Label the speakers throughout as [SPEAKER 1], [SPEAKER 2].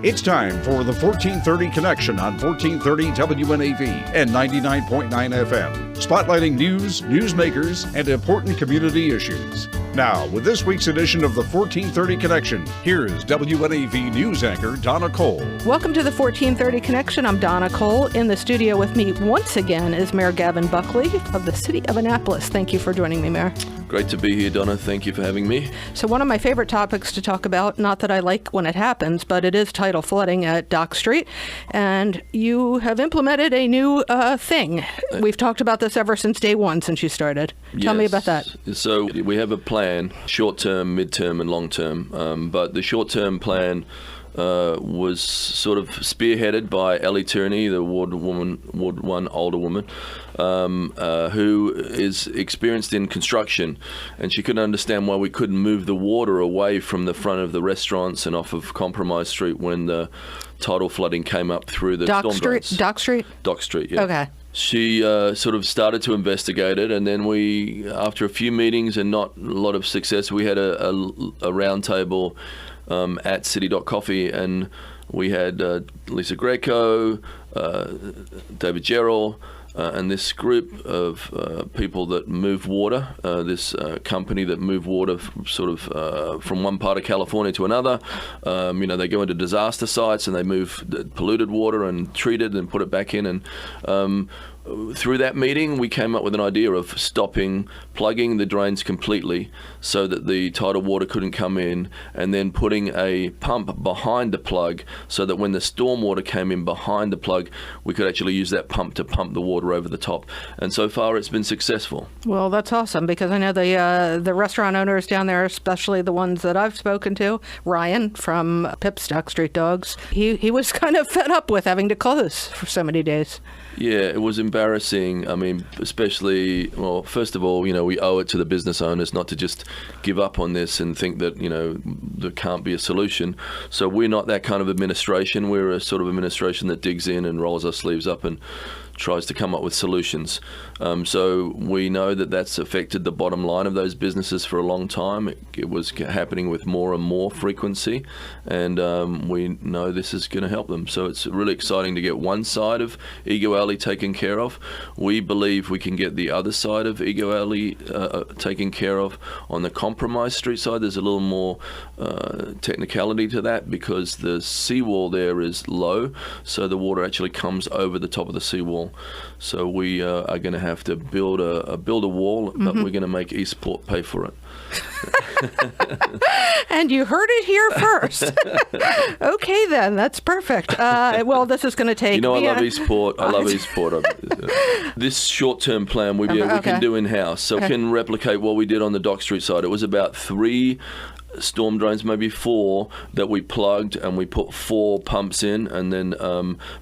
[SPEAKER 1] It's time for the 1430 Connection on 1430 WNAV and 99.9 FM, spotlighting news, newsmakers, and important community issues. Now, with this week's edition of the 1430 Connection, here is WNAV news anchor Donna Cole.
[SPEAKER 2] Welcome to the 1430 Connection. I'm Donna Cole. In the studio with me once again is Mayor Gavin Buckley of the city of Annapolis. Thank you for joining me, Mayor.
[SPEAKER 3] Great to be here, Donna. Thank you for having me.
[SPEAKER 2] So one of my favorite topics to talk about, not that I like when it happens, but it is tidal flooding at Dock Street. And you have implemented a new thing. We've talked about this ever since day one, since you started. Tell me about that.
[SPEAKER 3] So we have a plan, short-term, mid-term, and long-term. But the short-term plan was sort of spearheaded by Ellie Tierney, the Ward 1 older woman, who is experienced in construction, and she couldn't understand why we couldn't move the water away from the front of the restaurants and off of Compromise Street when the tidal flooding came up through the storm drains.
[SPEAKER 2] Dock Street?
[SPEAKER 3] Dock Street, yeah.
[SPEAKER 2] Okay.
[SPEAKER 3] She sort of started to investigate it, and then we, after a few meetings and not a lot of success, we had a round table at City.Coffee, and we had Lisa Greco, David Gerald, and this group of people that move water, this company that move water sort of from one part of California to another. They go into disaster sites and they move the polluted water and treat it and put it back in. And through that meeting, we came up with an idea of plugging the drains completely so that the tidal water couldn't come in, and then putting a pump behind the plug so that when the storm water came in behind the plug, we could actually use that pump to pump the water over the top. And so far, it's been successful.
[SPEAKER 2] Well, that's awesome, because I know the restaurant owners down there, especially the ones that I've spoken to, Ryan from Pip's Dock Street Dogs, he was kind of fed up with having to close for so many days.
[SPEAKER 3] Yeah, it was embarrassing. I mean, especially, well, first of all, we owe it to the business owners not to just give up on this and think that, there can't be a solution. So we're not that kind of administration. We're a sort of administration that digs in and rolls our sleeves up and tries to come up with solutions. So we know that that's affected the bottom line of those businesses for a long time. It was happening with more and more frequency, and we know this is going to help them. So it's really exciting to get one side of Ego Alley taken care of. We believe we can get the other side of Ego Alley taken care of. On the Compromise Street side, there's a little more technicality to that because the seawall there is low, so the water actually comes over the top of the seawall. So we are going to have to build a wall, but we're going to make Eastport pay for it.
[SPEAKER 2] And you heard it here first. Okay, then. That's perfect. Well, this is going to take...
[SPEAKER 3] I love Eastport. I love Eastport. This short-term plan we can do in-house. So we can replicate what we did on the Dock Street side. It was about 3 storm drains, maybe 4, that we plugged, and we put 4 pumps in, and then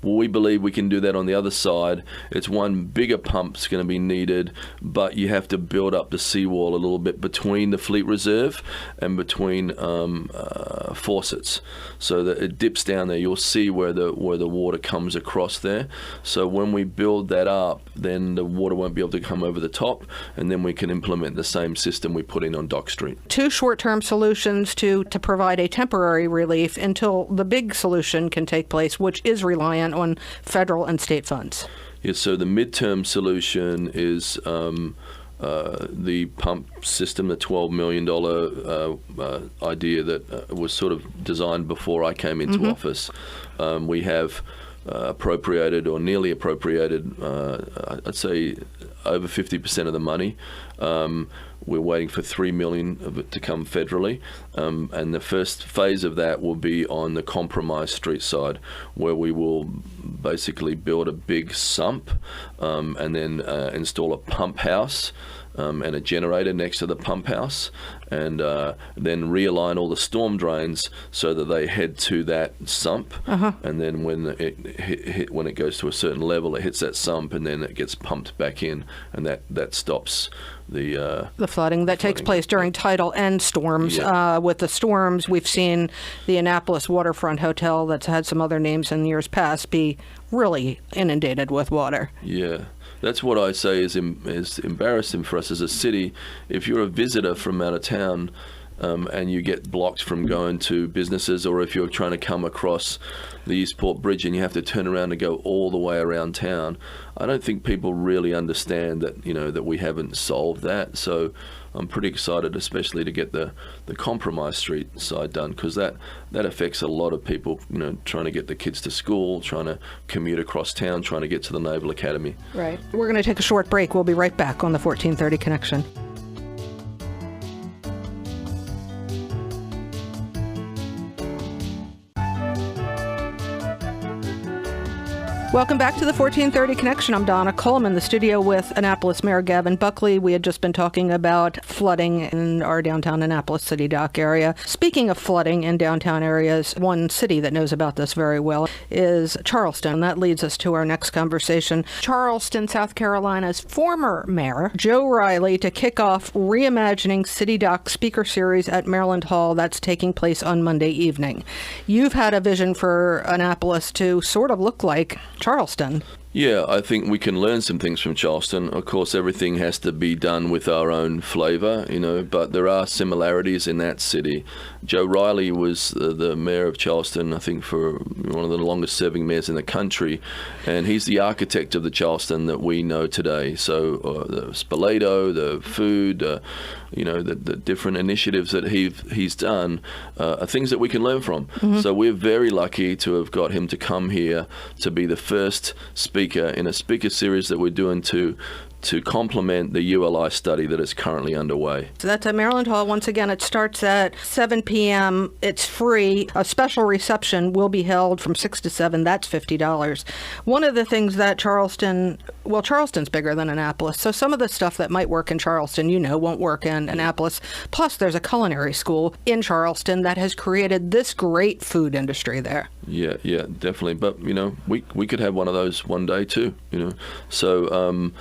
[SPEAKER 3] we believe we can do that on the other side. It's one bigger pump's going to be needed, but you have to build up the seawall a little bit between the Fleet Reserve and between faucets, so that it dips down there. You'll see where the water comes across there. So when we build that up, then the water won't be able to come over the top, and then we can implement the same system we put in on Dock Street.
[SPEAKER 2] 2 short-term solutions to provide a temporary relief until the big solution can take place, which is reliant on federal and state funds.
[SPEAKER 3] Yes, so the midterm solution is the pump system, the $12 million idea that was sort of designed before I came into office. We have appropriated or nearly appropriated, I'd say over 50% of the money. We're waiting for $3 million of it to come federally, and the first phase of that will be on the Compromise Street side, where we will basically build a big sump and then install a pump house and a generator next to the pump house, and then realign all the storm drains so that they head to that sump. And then when it goes to a certain level, it hits that sump, and then it gets pumped back in, and that stops the
[SPEAKER 2] flooding that takes place during tidal and storms. With the storms, we've seen the Annapolis Waterfront Hotel, that's had some other names in years past, be really inundated with water.
[SPEAKER 3] Yeah. That's what I say is embarrassing for us as a city. If you're a visitor from out of town and you get blocked from going to businesses, or if you're trying to come across the Eastport Bridge and you have to turn around and go all the way around town, I don't think people really understand that, that we haven't solved that. So I'm pretty excited, especially to get the Compromise Street side done, because that affects a lot of people, trying to get the kids to school, trying to commute across town, trying to get to the Naval Academy.
[SPEAKER 2] Right. We're going to take a short break. We'll be right back on the 1430 Connection. Welcome back to the 1430 Connection. I'm Donna Coleman, the studio with Annapolis Mayor Gavin Buckley. We had just been talking about flooding in our downtown Annapolis City Dock area. Speaking of flooding in downtown areas, one city that knows about this very well is Charleston. That leads us to our next conversation. Charleston, South Carolina's former mayor, Joe Riley, to kick off Reimagining City Dock speaker series at Maryland Hall. That's taking place on Monday evening. You've had a vision for Annapolis to sort of look like Charleston.
[SPEAKER 3] Yeah, I think we can learn some things from Charleston. Of course, everything has to be done with our own flavor, but there are similarities in that city. Joe Riley was the mayor of Charleston, I think, for one of the longest serving mayors in the country, and he's the architect of the Charleston that we know today. So the Spoleto, the food, the different initiatives that he's done are things that we can learn from. Mm-hmm. So we're very lucky to have got him to come here to be the first speaker in a speaker series that we're doing to complement the ULI study that is currently underway.
[SPEAKER 2] So that's at Maryland Hall. Once again, it starts at 7 p.m. It's free. A special reception will be held from 6 to 7. That's $50. One of the things that Charleston's bigger than Annapolis, so some of the stuff that might work in Charleston, won't work in Annapolis. Plus, there's a culinary school in Charleston that has created this great food industry there.
[SPEAKER 3] Yeah, definitely. But, we could have one of those one day too, So,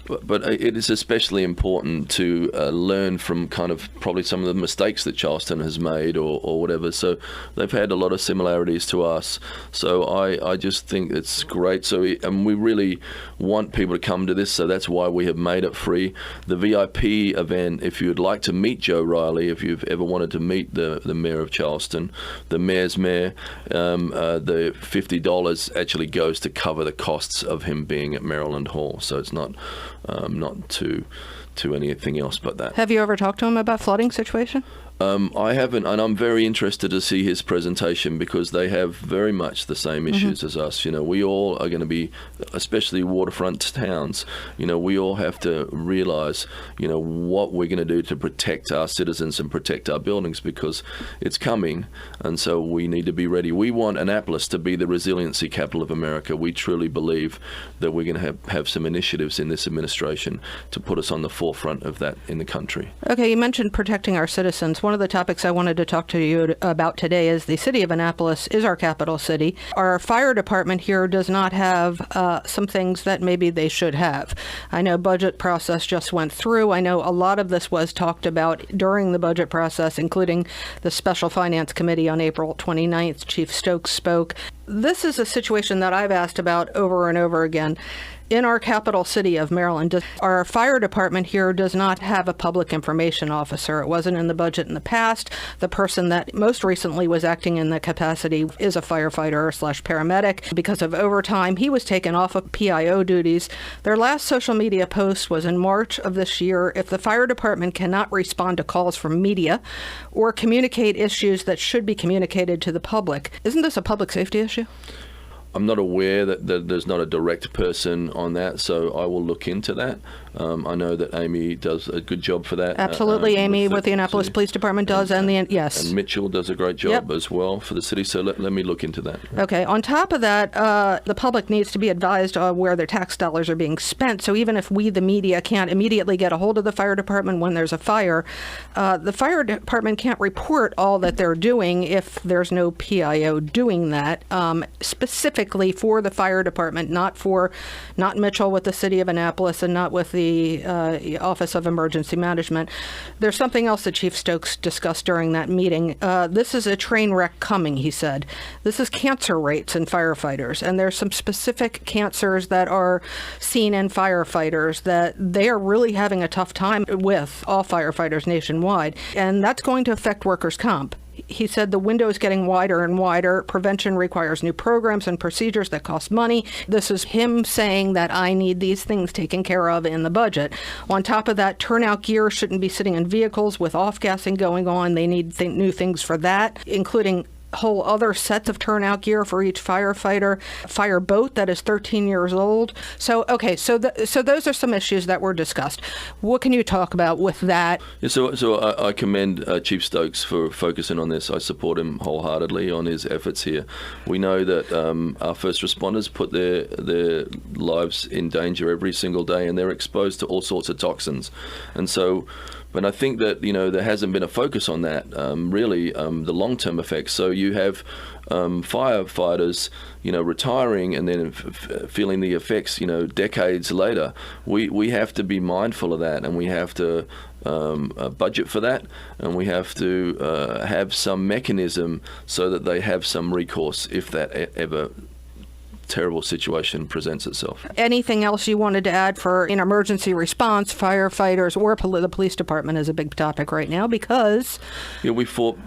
[SPEAKER 3] but it is especially important to learn from kind of probably some of the mistakes that Charleston has made or whatever. So they've had a lot of similarities to us. So I just think it's great. So we really want people to come to this. So that's why we have made it free. The VIP event, if you would like to meet Joe Riley, if you've ever wanted to meet the mayor of Charleston, the mayor's mayor, the $50 actually goes to cover the costs of him being at Maryland Hall. So it's not to anything else but that.
[SPEAKER 2] Have you ever talked to him about flooding situation?
[SPEAKER 3] I haven't, and I'm very interested to see his presentation because they have very much the same issues as us. We all are going to be, especially waterfront towns, we all have to realize, what we're going to do to protect our citizens and protect our buildings because it's coming, and so we need to be ready. We want Annapolis to be the resiliency capital of America. We truly believe that we're going to have some initiatives in this administration to put us on the forefront of that in the country.
[SPEAKER 2] Okay, you mentioned protecting our citizens. One of the topics I wanted to talk to you about today is the city of Annapolis is our capital city. Our fire department here does not have some things that maybe they should have. I know budget process just went through. I know a lot of this was talked about during the budget process, including the Special Finance Committee on April 29th. Chief Stokes spoke. This is a situation that I've asked about over and over again. In our capital city of Maryland, our fire department here does not have a public information officer. It wasn't in the budget in the past. The person that most recently was acting in the capacity is a firefighter/paramedic. Because of overtime, he was taken off of PIO duties. Their last social media post was in March of this year. If the fire department cannot respond to calls from media or communicate issues that should be communicated to the public, isn't this a public safety issue?
[SPEAKER 3] I'm not aware that there's not a direct person on that, so I will look into that. I know that Amy does a good job for that.
[SPEAKER 2] Absolutely, Amy with the Annapolis Police Department does, and yes.
[SPEAKER 3] And Mitchell does a great job as well for the city, so let me look into that.
[SPEAKER 2] Okay, on top of that, the public needs to be advised on where their tax dollars are being spent, so even if we, the media, can't immediately get a hold of the fire department when there's a fire, the fire department can't report all that they're doing if there's no PIO doing that, specifically for the fire department, not Mitchell with the city of Annapolis and not with the the Office of Emergency Management. There's something else that Chief Stokes discussed during that meeting. This is a train wreck coming, he said. This is cancer rates in firefighters, and there's some specific cancers that are seen in firefighters that they are really having a tough time with, all firefighters nationwide, and that's going to affect workers' comp. He said the window is getting wider and wider. Prevention requires new programs and procedures that cost money. This is him saying that I need these things taken care of in the budget. On top of that, turnout gear shouldn't be sitting in vehicles with off-gassing going on. They need new things for that, including whole other sets of turnout gear for each firefighter, fire boat that is 13 years old. So those are some issues that were discussed. What can you talk about with that?
[SPEAKER 3] Yeah, so I commend Chief Stokes for focusing on this. I support him wholeheartedly on his efforts here. We know that our first responders put their lives in danger every single day, and they're exposed to all sorts of toxins. And so, but I think that, there hasn't been a focus on that, really, the long-term effects. So you have firefighters, retiring and then feeling the effects, decades later. We have to be mindful of that, and we have to budget for that, and we have to have some mechanism so that they have some recourse if that ever terrible situation presents itself.
[SPEAKER 2] Anything else you wanted to add for in emergency response, firefighters, or the police department is a big topic right now because...
[SPEAKER 3] we fought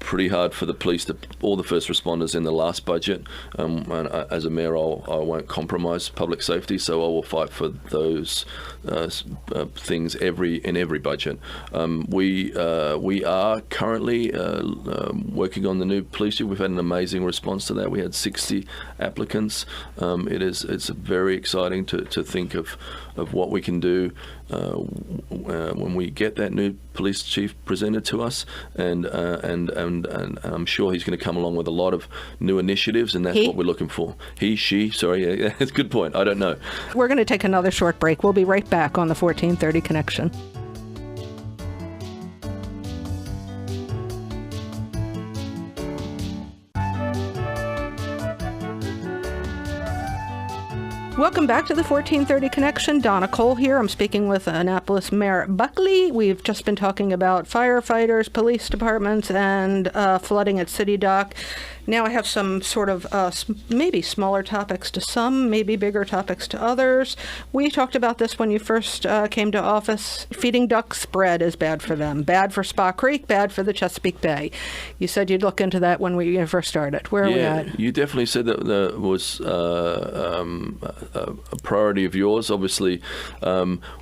[SPEAKER 3] pretty hard for the police, all the first responders in the last budget. And as a mayor, I won't compromise public safety, so I will fight for those things in every budget. We are currently working on the new police chief. We've had an amazing response to that. We had 60 applicants. It's very exciting to think of what we can do when we get that new police chief presented to us, and I'm sure he's going to come along with a lot of new initiatives, and that's what we're looking for. Sorry, yeah, it's a good point. I don't know.
[SPEAKER 2] We're going to take another short break. We'll be right back on the 1430 Connection. Welcome back to the 1430 Connection. Donna Cole here. I'm speaking with Annapolis Mayor Buckley. We've just been talking about firefighters, police departments, and flooding at City Dock. Now I have some sort of maybe smaller topics to some, maybe bigger topics to others. We talked about this when you first came to office. Feeding ducks bread is bad for them. Bad for Spa Creek, bad for the Chesapeake Bay. You said you'd look into that when we first started. Where are we at?
[SPEAKER 3] You definitely said that was a priority of yours. Obviously,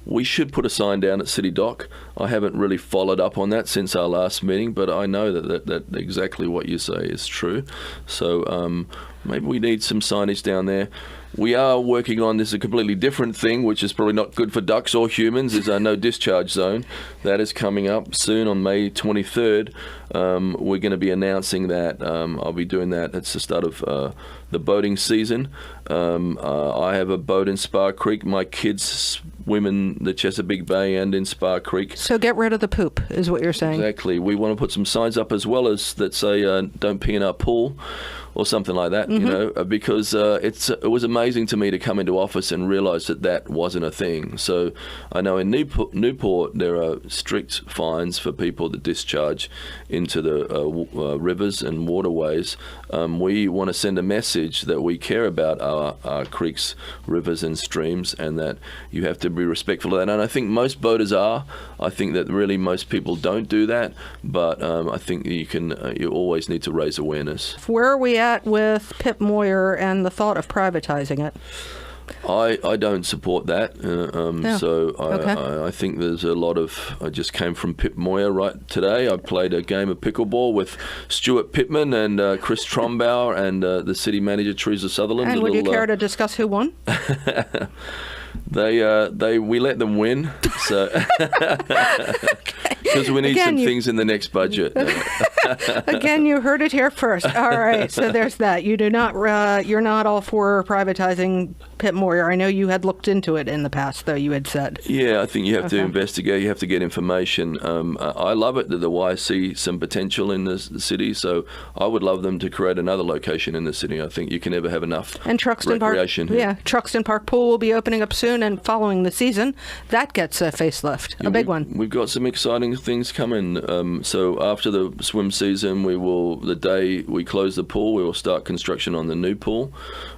[SPEAKER 3] we should put a sign down at City Dock. I haven't really followed up on that since our last meeting, but I know that exactly what you say is true. So maybe we need some signage down there. We are working on this, a completely different thing, which is probably not good for ducks or humans, is our no discharge zone. That is coming up soon on May 23rd. We're going to be announcing that. I'll be doing that. It's the start of the boating season. I have a boat in Spa Creek. My kids swim in the Chesapeake Bay and in Spa Creek.
[SPEAKER 2] So get rid of the poop, is what you're saying.
[SPEAKER 3] Exactly. We want to put some signs up as well as that say, don't pee in our pool, or something like that, because it was amazing to me to come into office and realize that wasn't a thing. So I know in Newport there are strict fines for people that discharge into the rivers and waterways. We want to send a message that we care about our creeks, rivers and streams, and that you have to be respectful of that. And I think most boaters are. I think that really most people don't do that, but I think you always need to raise awareness.
[SPEAKER 2] Where are we at with Pip Moyer and the thought of privatizing it?
[SPEAKER 3] I don't support that. So I think there's a lot of... I just came from Pip Moyer right today. I played a game of pickleball with Stuart Pittman and Chris Trombauer and the city manager, Teresa Sutherland.
[SPEAKER 2] And would you care to discuss who won?
[SPEAKER 3] We let them win. So
[SPEAKER 2] Okay.
[SPEAKER 3] Because we need some things in the next budget.
[SPEAKER 2] Again, you heard it here first. All right, so there's that. You do not. You're not all for privatizing Pip Moyer. I know you had looked into it in the past, though. You had said.
[SPEAKER 3] Yeah, I think you have to investigate. You have to get information. I love it that the Y see some potential in the city, so I would love them to create another location in the city. I think you can never have enough
[SPEAKER 2] and Truxtun
[SPEAKER 3] recreation.
[SPEAKER 2] Truxtun Park Pool will be opening up soon, and following the season, that gets a facelift, a big one.
[SPEAKER 3] We've got some exciting things coming. So after the swim season, the day we close the pool, we will start construction on the new pool,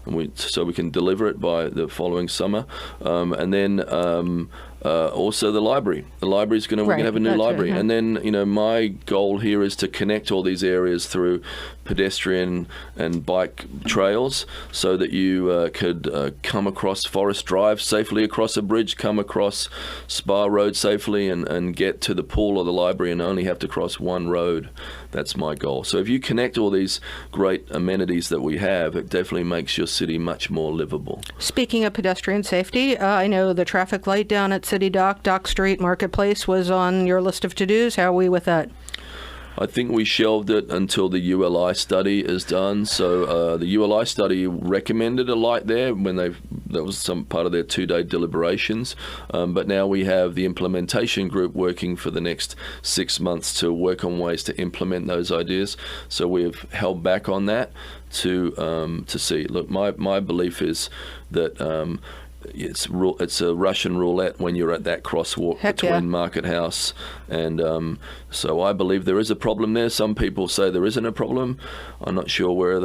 [SPEAKER 3] and so we can deliver it by the following summer, and then. Also the library. The library's we're going to have a new library. And then, my goal here is to connect all these areas through pedestrian and bike trails so that you could come across Forest Drive safely across a bridge, come across Spa Road safely and get to the pool or the library and only have to cross one road. That's my goal. So if you connect all these great amenities that we have, it definitely makes your city much more livable.
[SPEAKER 2] Speaking of pedestrian safety, I know the traffic light down at City Dock Street Marketplace was on your list of to-dos. How are we with that?
[SPEAKER 3] I think we shelved it until the ULI study is done. So the ULI study recommended a light there that was some part of their 2-day deliberations. But now we have the implementation group working for the next 6 months to work on ways to implement those ideas. So we've held back on that to see. Look, my belief is that. It's a Russian roulette when you're at that crosswalk between Market House and so I believe there is a problem there. Some people say there isn't a problem. I'm not sure where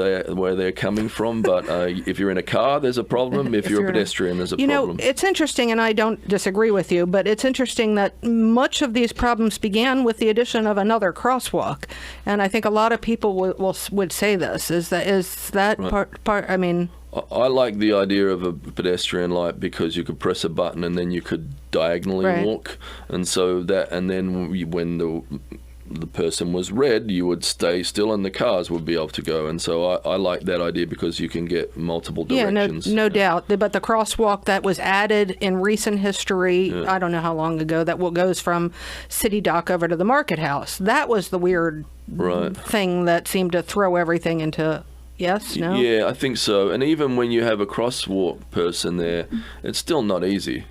[SPEAKER 3] they're coming from, but if you're in a car, there's a problem. If you're a pedestrian, there's a problem.
[SPEAKER 2] It's interesting, and I don't disagree with you, but it's interesting that much of these problems began with the addition of another crosswalk, and I think a lot of people would say this. Is that right. part? I mean.
[SPEAKER 3] I like the idea of a pedestrian light because you could press a button and then you could diagonally walk, and then when the person was red, you would stay still and the cars would be able to go. And so I like that idea because you can get multiple directions.
[SPEAKER 2] Yeah, no doubt. But the crosswalk that was added in recent history, I don't know how long ago, that goes from City Dock over to the Market House. That was the weird thing that seemed to throw everything into... Yes, no? Yeah,
[SPEAKER 3] I think so. And even when you have a crosswalk person there, it's still not easy,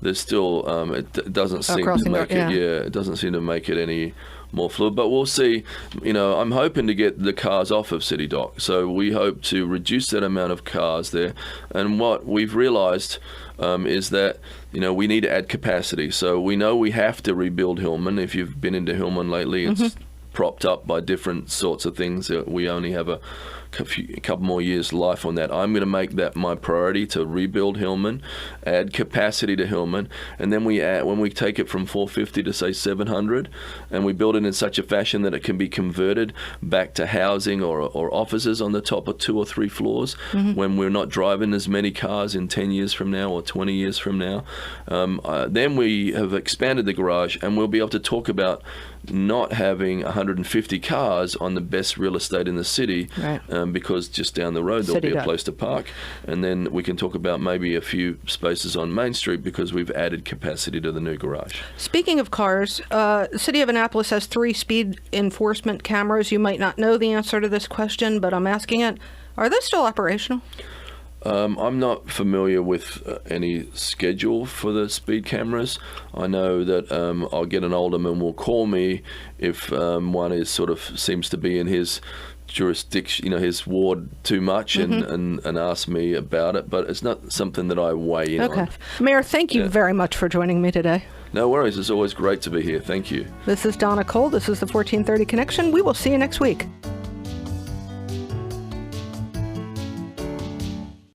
[SPEAKER 3] There's still, it doesn't seem to make it, it doesn't seem to make it any more fluid. But we'll see. I'm hoping to get the cars off of City Dock. So we hope to reduce that amount of cars there. And what we've realized is that, we need to add capacity. So we know we have to rebuild Hillman. If you've been into Hillman lately, it's propped up by different sorts of things. We only have a couple more years life on that. I'm going to make that my priority to rebuild Hillman, add capacity to Hillman, and then when we take it from 450 to say 700, and we build it in such a fashion that it can be converted back to housing or offices on the top of 2 or 3 floors, when we're not driving as many cars in 10 years from now or 20 years from now, then we have expanded the garage, and we'll be able to talk about not having 150 cars on the best real estate in the city, because just down the road there'll be a place to park, and then we can talk about maybe a few spaces on Main Street because we've added capacity to the new garage.
[SPEAKER 2] Speaking of cars, the City of Annapolis has 3 speed enforcement cameras. You might not know the answer to this question, but I'm asking it. Are they still operational?
[SPEAKER 3] I'm not familiar with any schedule for the speed cameras. I know that I'll get an alderman will call me if one seems to be in his jurisdiction, his ward too much, and ask me about it, but it's not something that I weigh in on.
[SPEAKER 2] Mayor, thank you very much for joining me today.
[SPEAKER 3] No worries. It's always great to be here. Thank you.
[SPEAKER 2] This is Donna Cole. This is the 1430 Connection. We will see you next week.